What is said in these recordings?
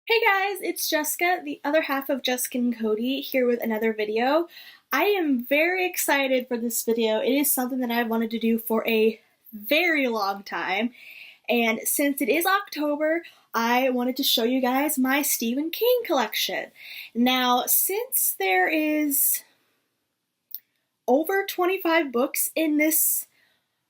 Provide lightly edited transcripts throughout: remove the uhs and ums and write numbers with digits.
Hey guys, it's Jessica, the other half of Jessica and Cody, here with another video. I am very excited for this video. It is something that I've wanted to do for a very long time, and since it is October, I wanted to show you guys my Stephen King collection. Now, since there is over 25 books in this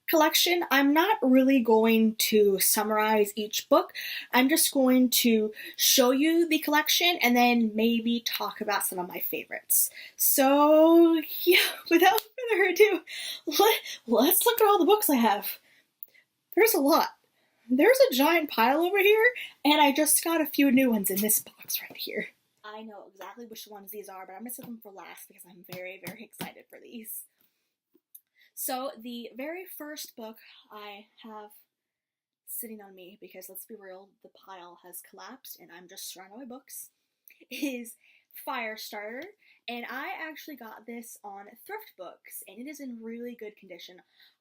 collection, I'm not really going to summarize each book. I'm just going to show you the collection and then maybe talk about some of my favorites. So yeah, without further ado, let's look at all the books I have. There's a lot. There's a giant pile over here, and I just got a few new ones in this box right here. I know exactly which ones these are, but I'm gonna save them for last because I'm very, very excited for these. So the very first book I have sitting on me, because let's be real, the pile has collapsed and I'm just surrounded by books, is Firestarter. And I actually got this on Thrift Books, and it is in really good condition.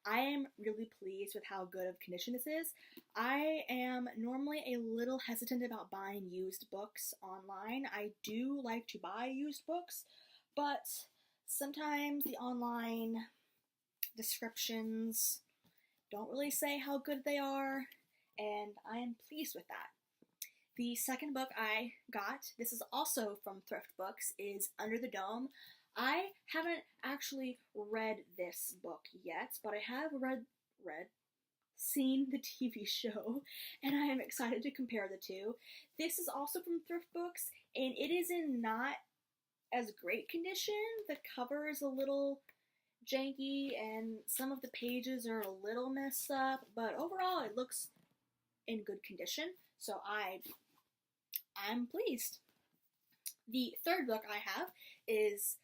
I am really pleased with how good of condition this is. I am normally a little hesitant about buying used books online. I do like to buy used books, but sometimes the online descriptions don't really say how good they are, and I am pleased with that. The second book I got, this is also from Thrift Books, is Under the Dome. I haven't actually read this book yet, but I have seen the TV show, and I am excited to compare the two. This is also from Thrift Books, and it is in not as great condition. The cover is a little janky and some of the pages are a little messed up, but overall it looks in good condition, so I'm pleased. The third book I have is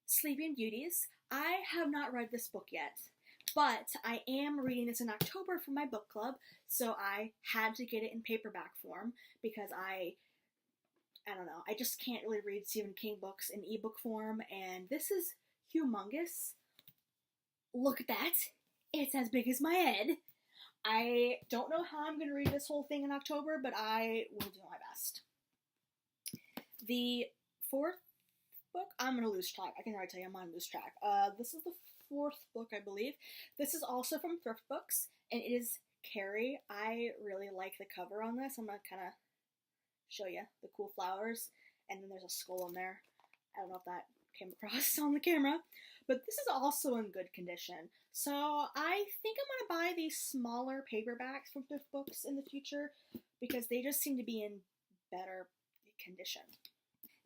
Sleeping Beauties. I have not read this book yet, but I am reading this in October for my book club, so I had to get it in paperback form because I don't know, I just can't really read Stephen King books in ebook form, and this is humongous. Look at that. It's as big as my head. I don't know how I'm going to read this whole thing in October, but I will do my best. The fourth book, I'm going to lose track. I can already tell you I'm going to lose track. This is the fourth book, I believe. This is also from Thrift Books, and it is Carrie. I really like the cover on this. I'm going to kind of show you the cool flowers, and then there's a skull in there. I don't know if that came across on the camera, but this is also in good condition. So I think I'm going to buy these smaller paperbacks from Thrift Books in the future because they just seem to be in better condition.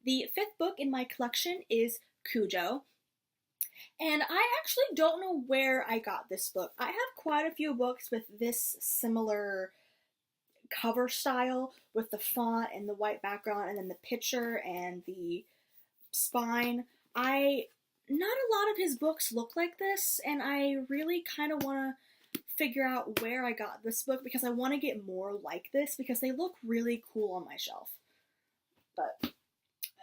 The fifth book in my collection is Cujo, and I actually don't know where I got this book. I have quite a few books with this similar cover style with the font and the white background and then the picture and the spine. Not a lot of his books look like this, and I really kind of want to figure out where I got this book because I want to get more like this because they look really cool on my shelf. But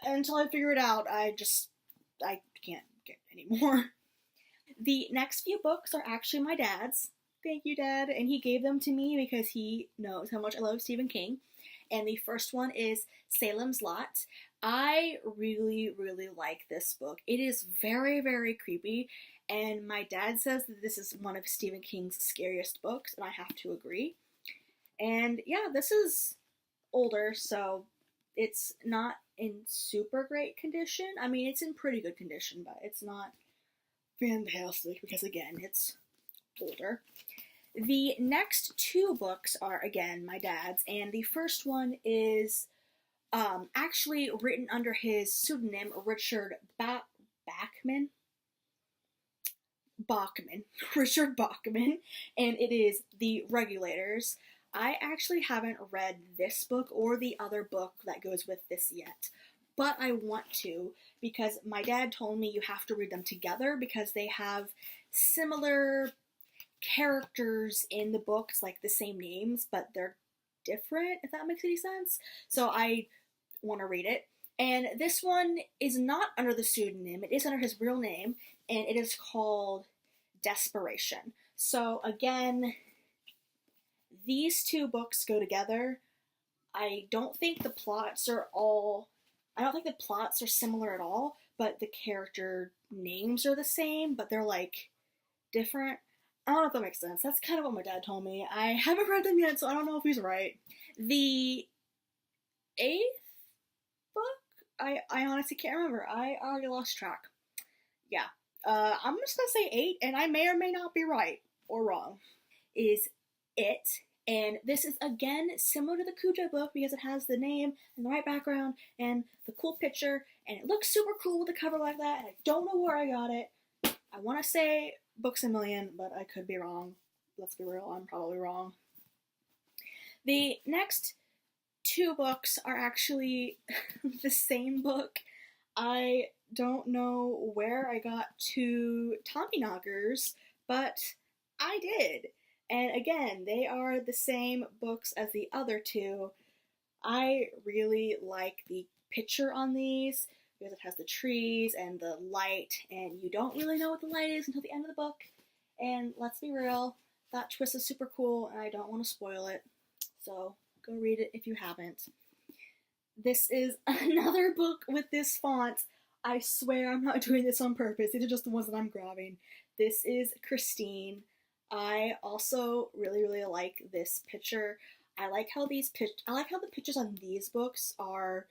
until I figure it out, I can't get any more. The next few books are actually my dad's. Thank you, Dad. And he gave them to me because he knows how much I love Stephen King. And the first one is Salem's Lot. I really, really like this book. It is very, very creepy, and my dad says that this is one of Stephen King's scariest books, and I have to agree. And yeah, this is older, so it's not in super great condition. I mean, it's in pretty good condition, but it's not fantastic because, again, it's older. The next two books are, again, my dad's, and the first one is actually written under his pseudonym Richard Bachman, Richard Bachman, and it is The Regulators. I actually haven't read this book or the other book that goes with this yet, but I want to because my dad told me you have to read them together because they have similar characters in the books, like the same names, but they're different, if that makes any sense. So I want to read it. And this one is not under the pseudonym, it is under his real name, and it is called Desperation. So again, these two books go together. I don't think the plots are similar at all, but the character names are the same, but they're like different. I don't know if that makes sense. That's kind of what my dad told me. I haven't read them yet, so I don't know if he's right. The eighth book? I honestly can't remember. I already lost track. Yeah. I'm just gonna say 8, and I may or may not be right or wrong. Is It. And this is again similar to the Cujo book because it has the name and the right background and the cool picture, and it looks super cool with the cover like that, and I don't know where I got it. I want to say Books A Million, but I could be wrong. Let's be real, I'm probably wrong. The next 2 books are actually the same book. I don't know where I got 2 Tommyknockers, but I did. And again, they are the same books as the other 2. I really like the picture on these because it has the trees and the light, and you don't really know what the light is until the end of the book. And let's be real, that twist is super cool, and I don't want to spoil it. So go read it if you haven't. This is another book with this font. I swear I'm not doing this on purpose. These are just the ones that I'm grabbing. This is Christine. I also really like this picture. I like how the pictures on these books are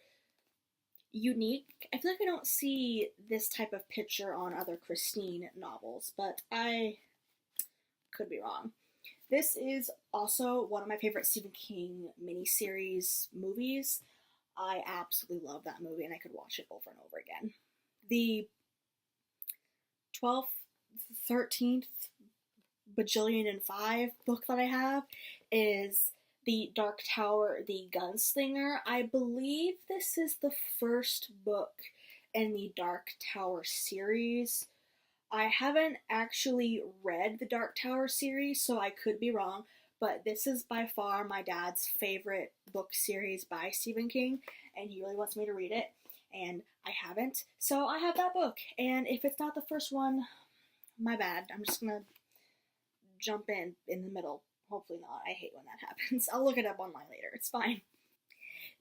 unique. I feel like I don't see this type of picture on other Christine novels, but I could be wrong. This is also one of my favorite Stephen King miniseries movies. I absolutely love that movie, and I could watch it over and over again. The 12th, 13th, bajillion and 5 book that I have is The Dark Tower, The Gunslinger. I believe this is the first book in the Dark Tower series. I haven't actually read the Dark Tower series, so I could be wrong, but this is by far my dad's favorite book series by Stephen King, and he really wants me to read it, and I haven't, so I have that book. And if it's not the first one, my bad. I'm just gonna jump in the middle. Hopefully not. I hate when that happens. I'll look it up online later. It's fine.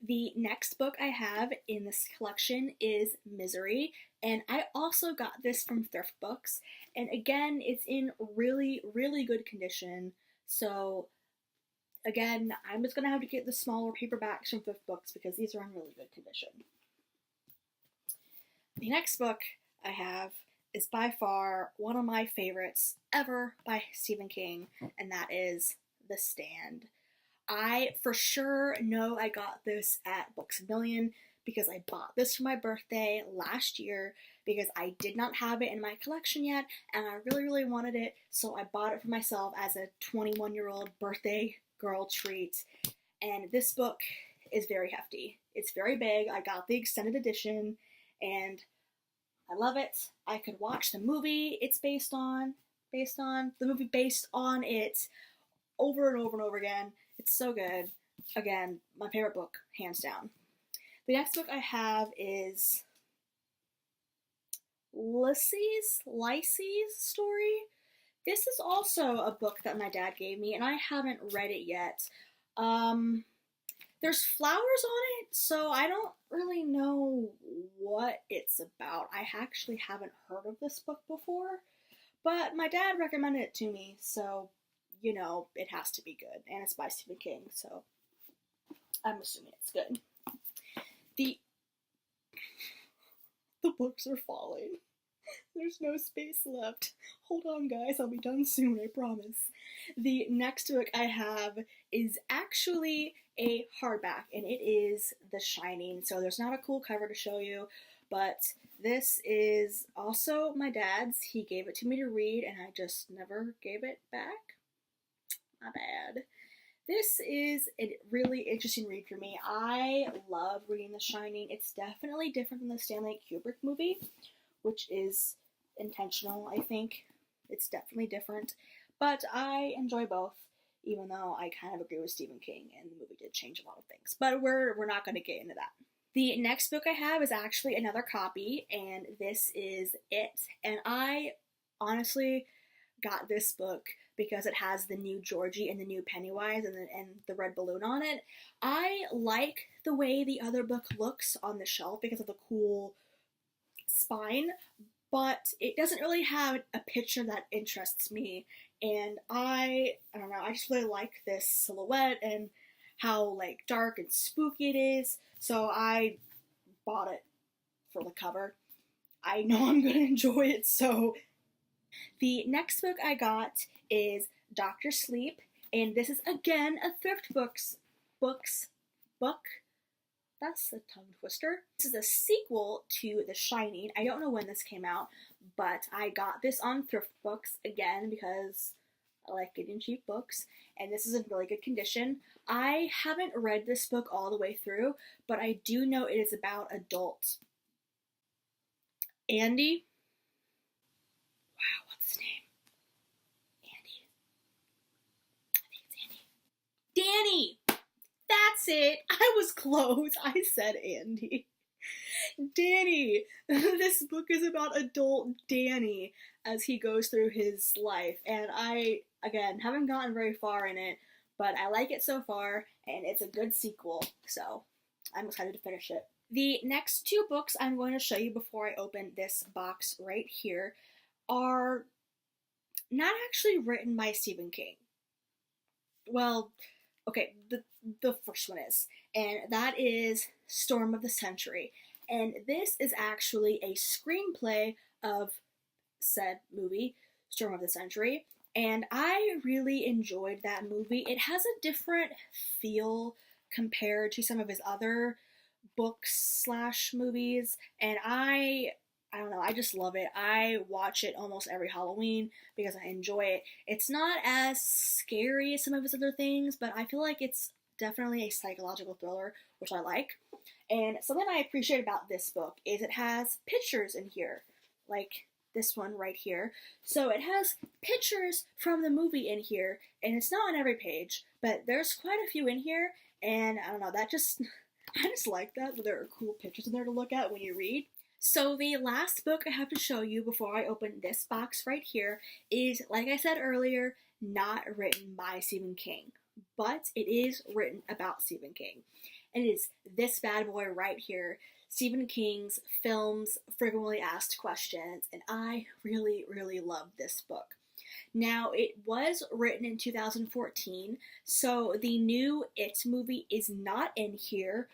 The next book I have in this collection is Misery, and I also got this from Thrift Books, and again, it's in really good condition, so again, I'm just going to have to get the smaller paperbacks from Thrift Books because these are in really good condition. The next book I have is by far one of my favorites ever by Stephen King, and that is The Stand. I for sure know I got this at Books A Million because I bought this for my birthday last year because I did not have it in my collection yet, and I really wanted it, so I bought it for myself as a 21-year-old birthday girl treat. And this book is very hefty. It's very big. I got the extended edition, and I love it. I could watch the movie it's based on it over and over again. It's so good. Again, my favorite book, hands down. The next book I have is Lycée's story. This is also a book that my dad gave me, and I haven't read it yet. There's flowers on it, so I don't really know what it's about. I actually haven't heard of this book before, but my dad recommended it to me, so you know, it has to be good. And it's by Stephen King, so I'm assuming it's good. The books are falling. There's no space left. Hold on, guys. I'll be done soon, I promise. The next book I have is actually a hardback, and it is The Shining. So there's not a cool cover to show you, but this is also my dad's. He gave it to me to read, and I just never gave it back. My bad. This is a really interesting read for me. I love reading The Shining. It's definitely different than the Stanley Kubrick movie, which is intentional, I think. It's definitely different. But I enjoy both, even though I kind of agree with Stephen King, and the movie did change a lot of things. But we're not going to get into that. The next book I have is actually another copy, and this is It. And I honestly got this book because it has the new Georgie and the new Pennywise and the red balloon on it. I like the way the other book looks on the shelf because of the cool spine, but it doesn't really have a picture that interests me. And I don't know, I just really like this silhouette and how like dark and spooky it is. So I bought it for the cover. I know I'm gonna enjoy it. So the next book I got is Dr. Sleep, and this is again a thrift book. That's a tongue twister. This is a sequel to The Shining. I don't know when this came out, but I got this on thrift books again because I like getting cheap books, and this is in really good condition. I haven't read this book all the way through, but I do know it is about adults. Andy? Wow, what's his name? Andy. I think it's Andy. Danny! That's it! I was close. I said Andy. Danny! This book is about adult Danny as he goes through his life. And I, again, haven't gotten very far in it, but I like it so far, and it's a good sequel, so I'm excited to finish it. The next two books I'm going to show you before I open this box right here are not actually written by Stephen King. Well, okay, the first one is, and that is Storm of the Century. And this is actually a screenplay of said movie, Storm of the Century. And I really enjoyed that movie. It has a different feel compared to some of his other books / movies. And I don't know, I just love it. I watch it almost every Halloween because I enjoy it. It's not as scary as some of his other things, but I feel like it's definitely a psychological thriller, which I like. And something I appreciate about this book is it has pictures in here, like this one right here. So it has pictures from the movie in here, and it's not on every page, but there's quite a few in here, and I don't know, I just like that there are cool pictures in there to look at when you read. So the last book I have to show you before I open this box right here is, like I said earlier, not written by Stephen King, but it is written about Stephen King. And it is this bad boy right here, Stephen King's Films Frequently Asked Questions, and I really, really love this book. Now, it was written in 2014, so the new It movie is not in here,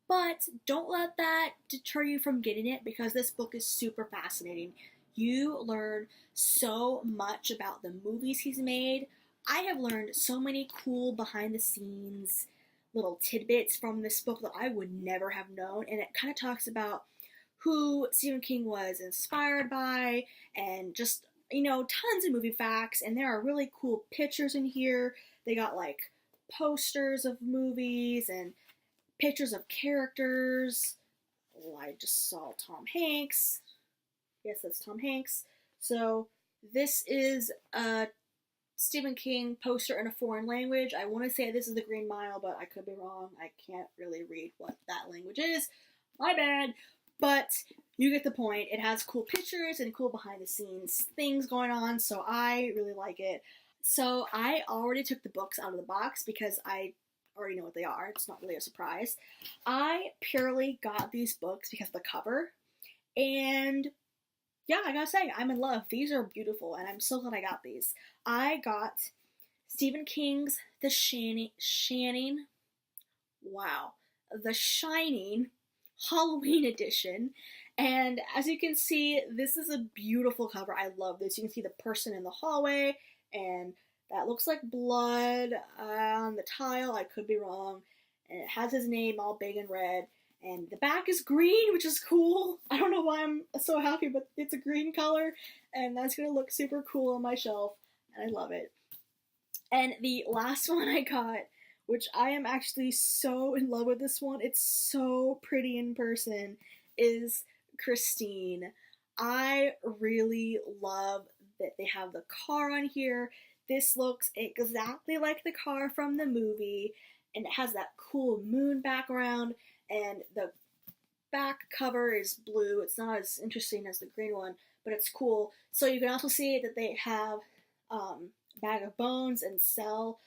but don't let that deter you from getting it because this book is super fascinating. You learn so much about the movies he's made. I have learned so many cool behind the scenes little tidbits from this book that I would never have known, and it kind of talks about who Stephen King was inspired by and just, you know, tons of movie facts, and there are really cool pictures in here. They got like posters of movies and pictures of characters. Oh, I just saw Tom Hanks. Yes, that's Tom Hanks. So this is a Stephen King poster in a foreign language. I want to say this is the Green Mile, but I could be wrong. I can't really read what that language is. My bad. But you get the point. It has cool pictures and cool behind the scenes things going on, so I really like it. So I already took the books out of the box because I already know what they are. It's not really a surprise. I purely got these books because of the cover, and yeah, I gotta say, I'm in love. These are beautiful, and I'm so glad I got these. I got Stephen King's The Shining Halloween edition, and as you can see, this is a beautiful cover. I love this. You can see the person in the hallway, and that looks like blood on the tile. I could be wrong. And it has his name all big and red. And the back is green, which is cool. I don't know why I'm so happy, but it's a green color. And that's going to look super cool on my shelf. And I love it. And the last one I got, which I am actually so in love with this one. It's so pretty in person, is Christine. I really love that they have the car on here. This looks exactly like the car from the movie, and it has that cool moon background, and the back cover is blue. It's not as interesting as the green one, but it's cool. So you can also see that they have Bag of Bones and Cell.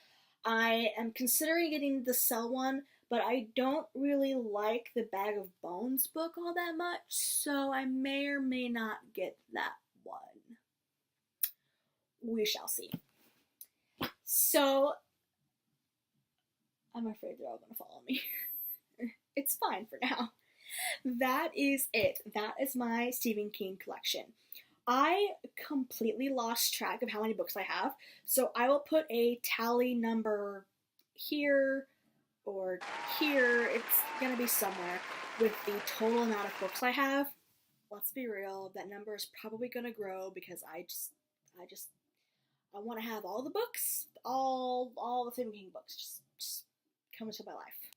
I am considering getting the Cell one, but I don't really like the Bag of Bones book all that much, so I may or may not get that one. We shall see. So, I'm afraid they're all going to follow me. It's fine for now. That is it. That is my Stephen King collection. I completely lost track of how many books I have, so I will put a tally number here or here. It's gonna be somewhere with the total amount of books I have. Let's be real, that number is probably gonna grow because I want to have all the books, all the Stephen King books, just come into my life.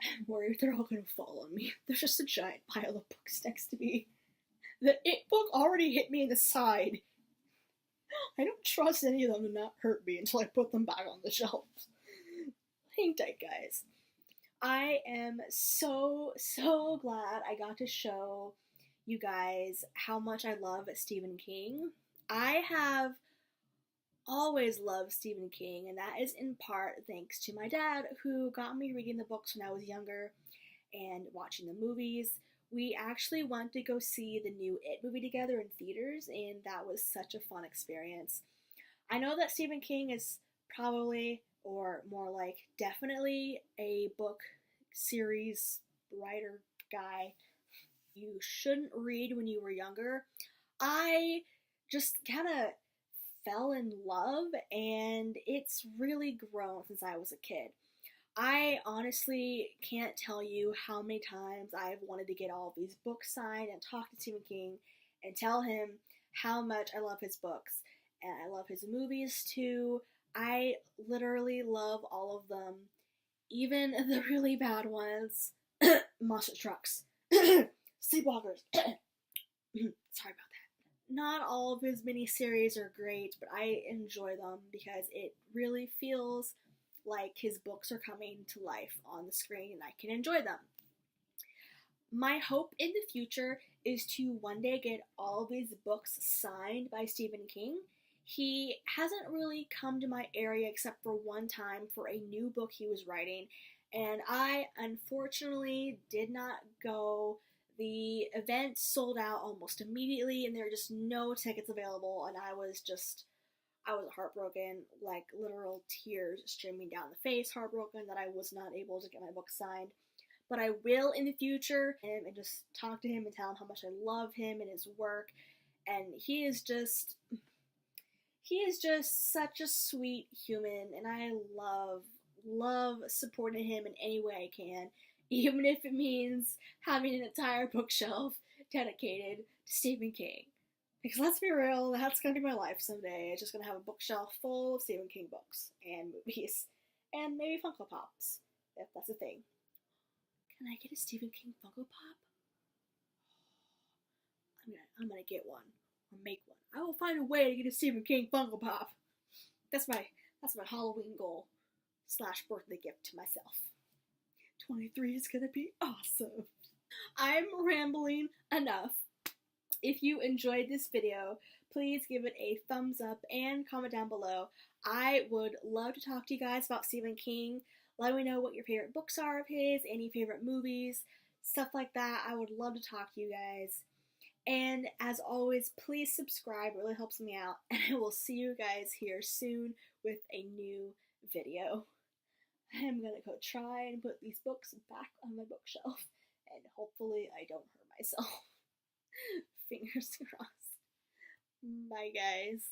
I'm worried they're all gonna fall on me. There's just a giant pile of books next to me. The It book already hit me in the side. I don't trust any of them to not hurt me until I put them back on the shelves. Hang tight, guys. I am so glad I got to show you guys how much I love Stephen King. I have always loved Stephen King, and that is in part thanks to my dad, who got me reading the books when I was younger and watching the movies. We actually went to go see the new It movie together in theaters, and that was such a fun experience. I know that Stephen King is probably, or more like definitely, a book series writer guy you shouldn't read when you were younger. I just kind of fell in love, and it's really grown since I was a kid. I honestly can't tell you how many times I've wanted to get all of these books signed and talk to Stephen King and tell him how much I love his books. And I love his movies too. I literally love all of them, even the really bad ones. Monster Trucks. Sleepwalkers. Sorry about that. Not all of his miniseries are great, but I enjoy them because it really feels like his books are coming to life on the screen and I can enjoy them. My hope in the future is to one day get all of these books signed by Stephen King. He hasn't really come to my area except for one time for a new book he was writing, and I unfortunately did not go. The event sold out almost immediately, and there were just no tickets available, and I was heartbroken, like literal tears streaming down the face, heartbroken that I was not able to get my book signed. But I will in the future, and just talk to him and tell him how much I love him and his work. And he is just such a sweet human, and I love supporting him in any way I can, even if it means having an entire bookshelf dedicated to Stephen King. Because let's be real, that's going to be my life someday. I'm just going to have a bookshelf full of Stephen King books and movies. And maybe Funko Pops, if that's a thing. Can I get a Stephen King Funko Pop? I'm gonna get one. Or make one. I will find a way to get a Stephen King Funko Pop. That's my Halloween goal / birthday gift to myself. 23 is gonna be awesome. I'm rambling enough. If you enjoyed this video, please give it a thumbs up and comment down below. I would love to talk to you guys about Stephen King. Let me know what your favorite books are of his, any favorite movies, stuff like that. I would love to talk to you guys. And as always, please subscribe. It really helps me out. And I will see you guys here soon with a new video. I'm gonna go try and put these books back on my bookshelf. And hopefully I don't hurt myself. Fingers crossed. Bye, guys.